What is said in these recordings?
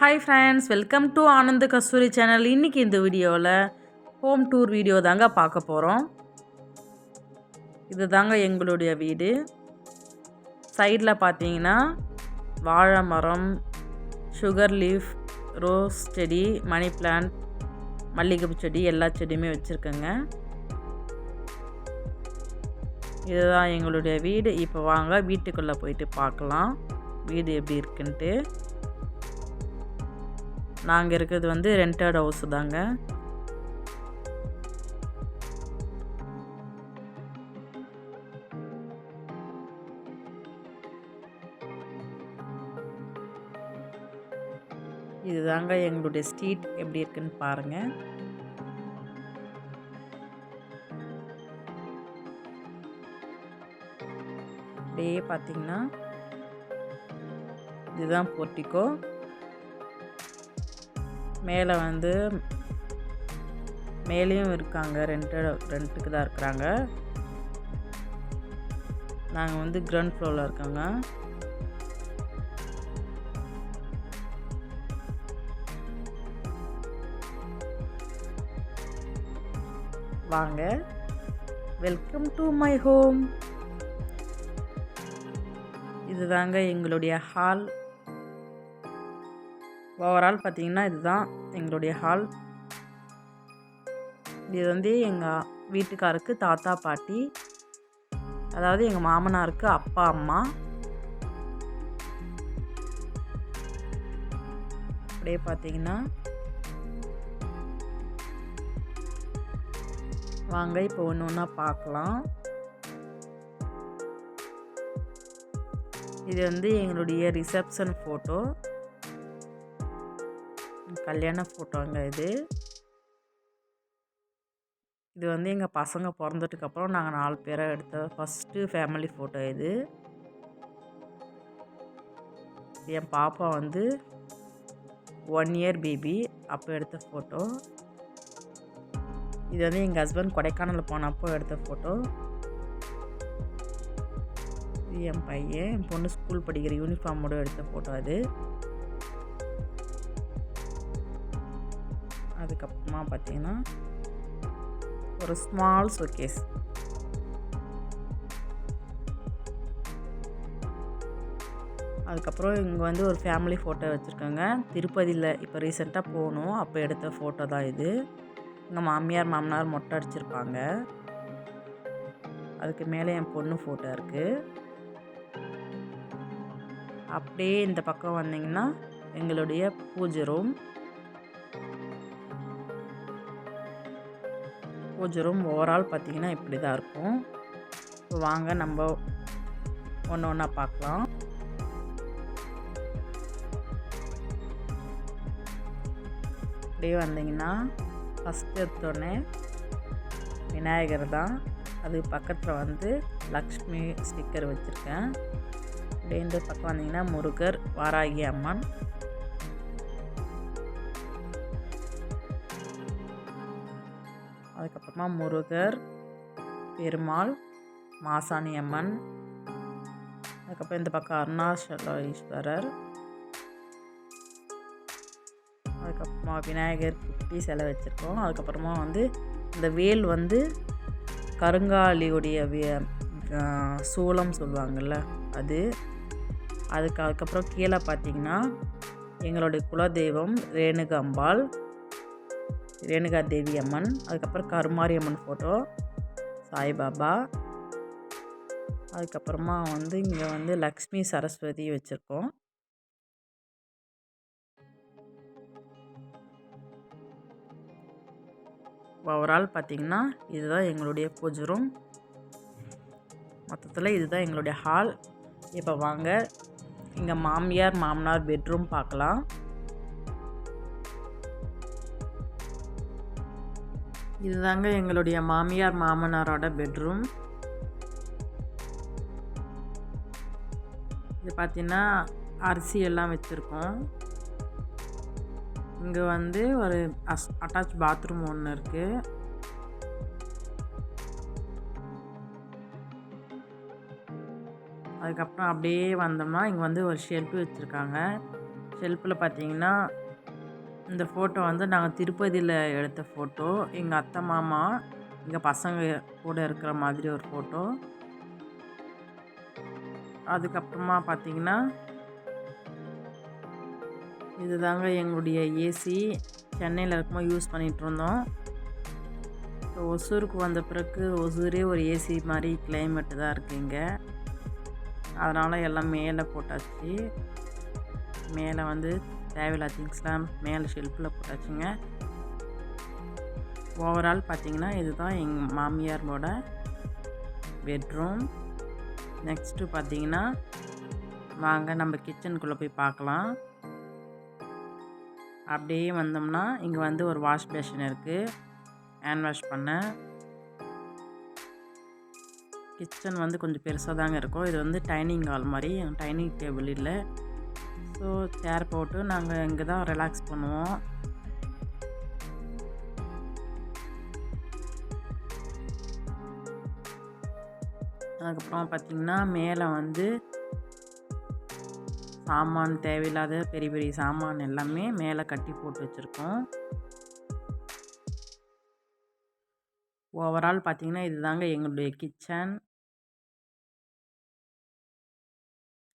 Hi friends, welcome to Anand Kasthuri channel. இன்றைக்கி இந்த வீடியோவில் ஹோம் டூர் வீடியோ தாங்க பார்க்க போகிறோம். இது தாங்க எங்களுடைய வீடு. சைடில் பார்த்தீங்கன்னா வாழை மரம், சுகர் லீஃப், ரோஸ் செடி, மணி பிளான்ட், மல்லிகைப்பூ செடி எல்லா செடியுமே வச்சுருக்கேங்க. இதுதான் எங்களுடைய வீடு. இப்போ வாங்க வீட்டுக்குள்ளே போயிட்டு பார்க்கலாம் வீடு எப்படி இருக்குன்ட்டு. நாங்கள் இருக்கிறது வந்து ரெண்டட் ஹவுஸ் தாங்க. இதுதாங்க எங்களுடைய ஸ்ட்ரீட் எப்படி இருக்குன்னு பாருங்கள். அப்படியே பார்த்தீங்கன்னா இதுதான் போர்ட்டிகோ. மேலே வந்து மேலேயும் இருக்காங்க, ரெண்ட்டுக்கு தான் இருக்கிறாங்க. நாங்கள் வந்து கிரவுண்ட் ஃப்ளோரில் இருக்கோங்க. வாங்க, வெல்கம் டு மை ஹோம். இதுதாங்க எங்களுடைய ஹால். ஓவரால் பார்த்தீங்கன்னா இதுதான் எங்களுடைய ஹால். இது வந்து எங்கள் வீட்டுக்காருக்கு தாத்தா பாட்டி, அதாவது எங்கள் மாமனாருக்கு அப்பா அம்மா. அப்படியே பார்த்தீங்கன்னா வாங்க இப்போ ஒன்று ஒன்றா பார்க்கலாம். இது வந்து எங்களுடைய ரிசப்ஷன் ஃபோட்டோ, கல்யாண ஃபோட்டோங்க. இது வந்து எங்கள் பசங்க பிறந்ததுக்கப்புறம் நாங்கள் 4 பேரை எடுத்த ஃபஸ்ட்டு ஃபேமிலி ஃபோட்டோ. இது என் பாப்பா வந்து 1 இயர் பேபி அப்போ எடுத்த ஃபோட்டோ. இது வந்து எங்கள் ஹஸ்பண்ட் கொடைக்கானல் போனப்போ எடுத்த ஃபோட்டோ. இது என் பையன், என் பொண்ணு ஸ்கூல் படிக்கிற யூனிஃபார்மோடு எடுத்த ஃபோட்டோ. அதுக்கப்புறமா பார்த்தீங்கன்னா ஒரு ஸ்மால் ஷோகேஸ். அதுக்கப்புறம் இங்கே வந்து ஒரு ஃபேமிலி ஃபோட்டோ வச்சுருக்கோங்க. திருப்பதியில் இப்போ ரீசெண்டாக போகணும், அப்போ எடுத்த ஃபோட்டோ தான் இது. எங்கள் மாமியார் மாமனார் மொட்டை அடிச்சிருப்பாங்க. அதுக்கு மேலே என் பொண்ணு ஃபோட்டோ இருக்குது. அப்படியே இந்த பக்கம் வந்தீங்கன்னா எங்களுடைய பூஜை ரூம். ஓவரால் பார்த்தீங்கன்னா இப்படி தான் இருக்கும். இப்போ வாங்க நம்ம ஒன்று ஒன்றா பார்க்கலாம். அப்படியே வந்தீங்கன்னா ஃபஸ்ட்டு எடுத்தோடனே விநாயகர் தான். அது பக்கத்தில் வந்து லக்ஷ்மி ஸ்டிக்கர் வச்சுருக்கேன். அப்படியே இந்த பக்கம் வந்தீங்கன்னா முருகர், வாராகி அம்மன். அதுக்கப்புறமா முருகர், பெருமாள், மாசாணி அம்மன். அதுக்கப்புறம் இந்த பக்கம் அருணாச்சலேஸ்வரர். அதுக்கப்புறமா விநாயகர் குட்டி சிலை வச்சுருக்கோம். அதுக்கப்புறமா வந்து இந்த வேல் வந்து கருங்காலியுடைய சூளம் சொல்லுவாங்கள்ல அது. அதுக்கப்புறம் கீழே பார்த்திங்கன்னா எங்களுடைய குலதெய்வம் ரேணுகாம்பாள், ரேணுகா தேவி அம்மன். அதுக்கப்புறம் கருமாரி அம்மன் ஃபோட்டோ, சாய்பாபா. அதுக்கப்புறமா வந்து இங்கே வந்து லக்ஷ்மி சரஸ்வதி வச்சுருக்கோம். ஓவரால் பார்த்திங்கன்னா இதுதான் எங்களுடைய பூஜை ரூம். மொத்தத்தில் இதுதான் எங்களுடைய ஹால். இப்போ வாங்க இங்கே மாமியார் மாமனார் பெட்ரூம் பார்க்கலாம். இதுதாங்க எங்களுடைய மாமியார் மாமனாரோட பெட்ரூம். இது பார்த்திங்கன்னா அரிசி எல்லாம் வச்சுருக்கோம். இங்கே வந்து ஒரு அட்டாச் பாத்ரூம் ஒன்று இருக்குது. அதுக்கப்புறம் அப்படியே வந்தோம்னா இங்கே வந்து ஒரு ஷெல்ஃப் வச்சுருக்காங்க. ஷெல்ஃபில் பார்த்தீங்கன்னா இந்த ஃபோட்டோ வந்து நாங்கள் திருப்பதியில் எடுத்த ஃபோட்டோ. எங்கள் அத்தை மாமா எங்கள் பசங்க கூட இருக்கிற மாதிரி ஒரு ஃபோட்டோ. அதுக்கப்புறமா பார்த்தீங்கன்னா இதுதாங்க எங்களுடைய ஏசி. சென்னையில் இருக்கும்போது யூஸ் பண்ணிகிட்ருந்தோம். இப்போ ஒசூருக்கு வந்த பிறகு ஒசூரே ஒரு ஏசி மாதிரி கிளைமேட்டு தான் இருக்குது இங்கே. அதனால் எல்லாம் மேலே போட்டாச்சு. மேலே வந்து தேவையில்லாத திங்ஸ்லாம் மேலே ஷெல்ஃபில் போட்டாச்சுங்க. ஓவரால் பார்த்திங்கன்னா இதுதான் எங்கள் மாமியாரோட பெட்ரூம். நெக்ஸ்ட்டு பார்த்திங்கன்னா வாங்க நம்ம கிச்சனுக்குள்ளே போய் பார்க்கலாம். அப்படியே வந்தோம்னா இங்கே வந்து ஒரு வாஷ் பேஷன் இருக்குது, ஹேண்ட் வாஷ் பண்ண. கிச்சன் வந்து கொஞ்சம் பெருசாக தாங்க இருக்கும். இது வந்து டைனிங் ஹால் மாதிரி, டைனிங் டேபிள் இல்லை. ஸோ சேர் போட்டு நாங்கள் இங்கே தான் ரிலாக்ஸ் பண்ணுவோம். அதுக்கப்புறம் பார்த்திங்கன்னா மேலே வந்து சாமான், தேவையில்லாத பெரிய பெரிய சாமான் எல்லாமே மேலே கட்டி போட்டு வச்சுருக்கோம். ஓவரால் பார்த்திங்கன்னா இதுதாங்க எங்களுடைய கிச்சன்.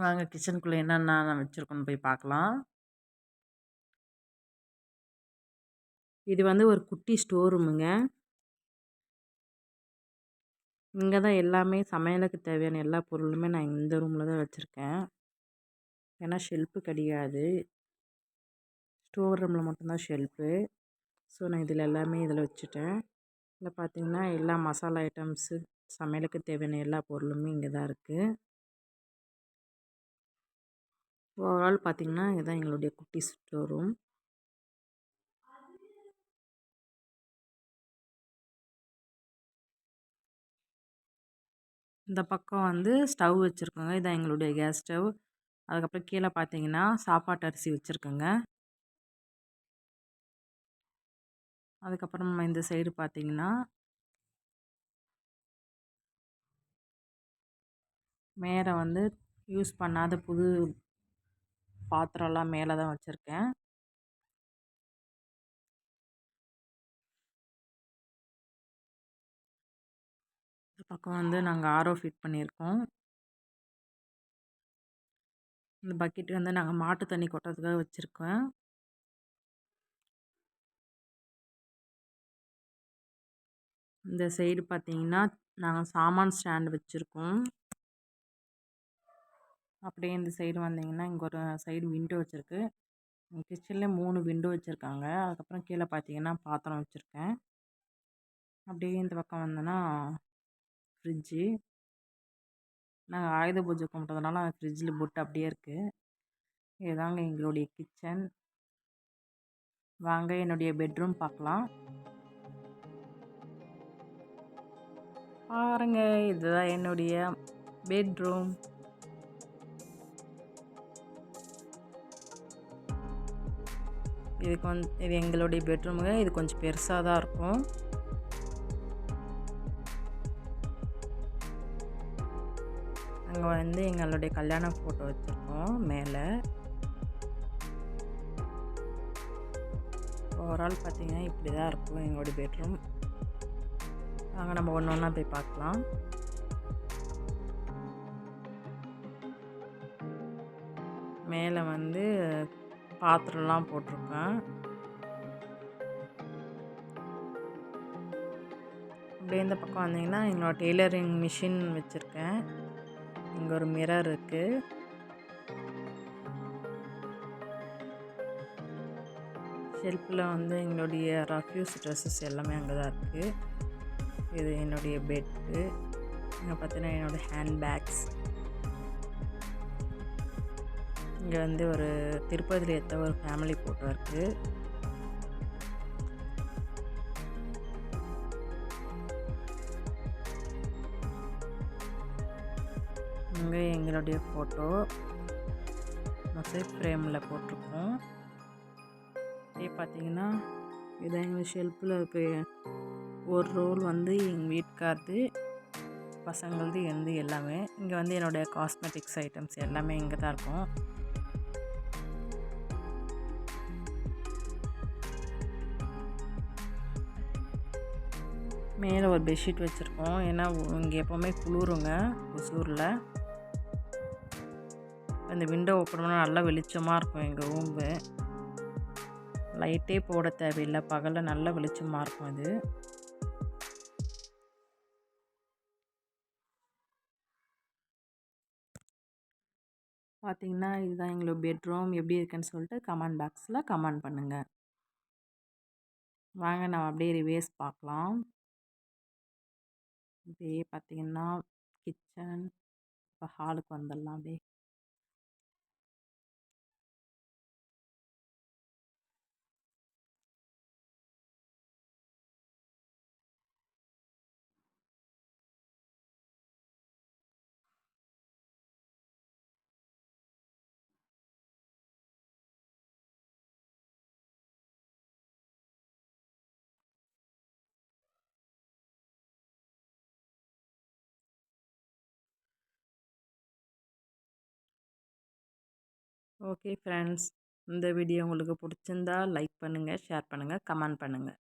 வாங்க கிச்சனுக்குள்ளே என்னென்ன வச்சுருக்கோன்னு போய் பார்க்கலாம். இது வந்து ஒரு குட்டி ஸ்டோர் ரூமுங்க. இங்கே தான் எல்லாமே சமையலுக்கு தேவையான எல்லா பொருளுமே நான் இந்த ரூமில் தான் வச்சுருக்கேன். ஏன்னா ஷெல்ஃபு கிடையாது, ஸ்டோர் ரூமில் மட்டும்தான் ஷெல்ஃபு. ஸோ நான் இதில் எல்லாமே இதில் வச்சுட்டேன். இதில் பார்த்திங்கன்னா எல்லா மசாலா ஐட்டம்ஸு, சமையலுக்கு தேவையான எல்லா பொருளுமே இங்கே தான் இருக்குது. ஓவரால் பார்த்திங்கன்னா இதுதான் எங்களுடைய குட்டி ஸ்டோர் ரூம். இந்த பக்கம் வந்து ஸ்டவ் வச்சுருக்கோங்க. இதான் எங்களுடைய கேஸ் ஸ்டவ். அதுக்கப்புறம் கீழே பார்த்தீங்கன்னா சாப்பாட்டு அரிசி வச்சுருக்கோங்க. அதுக்கப்புறம் இந்த சைடு பார்த்தீங்கன்னா மேலே வந்து யூஸ் பண்ணாத புது பாத்திரம்லாம் மேலே தான் வச்சுருக்கேன். இந்த பக்கம் வந்து நாங்கள் ஆரோ ஃபிட் பண்ணியிருக்கோம். இந்த பக்கெட் வந்து நாங்கள் மாட்டு தண்ணி கொட்டுறதுக்காக வச்சுருக்கோம். இந்த சைடு பார்த்தீங்கன்னா நாங்கள் சாமான் ஸ்டாண்டு வச்சுருக்கோம். அப்படியே இந்த சைடு வந்தீங்கன்னா இங்கே ஒரு சைடு விண்டோ வச்சுருக்கு. கிச்சனில் 3 விண்டோ வச்சுருக்காங்க. அதுக்கப்புறம் கீழே பார்த்தீங்கன்னா பாத்திரம் வச்சுருக்கேன். அப்படியே இந்த பக்கம் வந்தோன்னா ஃப்ரிட்ஜு. நாங்கள் ஆயுத பூஜை கும்பிட்டதுனால ஃப்ரிட்ஜில் போட்டு அப்படியே இருக்குது. இதுதாங்க எங்களுடைய கிச்சன். வாங்க என்னுடைய பெட்ரூம் பார்க்கலாம். பாருங்க, இதுதான் என்னுடைய பெட்ரூம். இது எங்களுடைய பெட்ரூமுங்க. இது கொஞ்சம் பெருசாக தான் இருக்கும். அங்கே வந்து எங்களுடைய கல்யாண ஃபோட்டோ வச்சுருக்கோம் மேலே. ஓவரால் பார்த்திங்கன்னா இப்படி தான் இருக்கும் எங்களுடைய பெட்ரூம். வாங்க நம்ம ஒன்று ஒன்றா போய் பார்க்கலாம். மேலே வந்து பாத்திரம்லாம் போட்டிருக்கேன். அப்படியே இந்த பக்கம் வந்தீங்கன்னா என்னோட டெய்லரிங் மிஷின் வச்சுருக்கேன். இங்கே ஒரு மிரர் இருக்குது. ஷெல்ஃபில் வந்து எங்களுடைய ரஃப்யூஸ் ட்ரெஸ்ஸஸ் எல்லாமே அங்கே தான் இருக்குது. இது என்னுடைய பெட்டு. இங்கே பார்த்தீங்கன்னா என்னோடய ஹேண்ட்பேக்ஸ். இங்கே வந்து ஒரு திருப்பதியில் எடுத்த ஒரு ஃபேமிலி ஃபோட்டோ இருக்குது. இங்கே எங்களுடைய ஃபோட்டோ மொசைக் ஃப்ரேமில் போட்டிருக்கோம். இதே பார்த்தீங்கன்னா இதை எங்கள் ஷெல்ஃபில் இருக்க ஒரு ரோல் வந்து எங்கள் வீட்டுக்காரது, பசங்களது, எந்த எல்லாமே. இங்கே வந்து என்னுடைய காஸ்மெட்டிக்ஸ் ஐட்டம்ஸ் எல்லாமே இங்கே தான் இருக்கும். மேலே ஒரு பெட்ஷீட் வச்சுருக்கோம். ஏன்னா இங்கே எப்போவுமே குளிருங்க ஒசூரில். இந்த விண்டோ ஓப்பன் பண்ணால் நல்லா வெளிச்சமாக இருக்கும் எங்கள் ரூம்பு. லைட்டே போட தேவையில்லை, பகலில் நல்ல வெளிச்சமாக இருக்கும் இது. பார்த்தீங்கன்னா இதுதான் எங்களோட பெட்ரூம். எப்படி இருக்குன்னு சொல்லிட்டு கமெண்ட் பாக்ஸில் கமெண்ட் பண்ணுங்கள். வாங்க நம்ம அப்படியே ரிவேஸ் பார்க்கலாம். அப்படியே பார்த்தீங்கன்னா கிச்சன். இப்போ ஹாலுக்கு வந்துடலாம் அப்படியே. ஓகே ஃப்ரெண்ட்ஸ், இந்த வீடியோ உங்களுக்கு பிடிச்சிருந்தா லைக் பண்ணுங்கள், ஷேர் பண்ணுங்கள், கமெண்ட் பண்ணுங்கள்.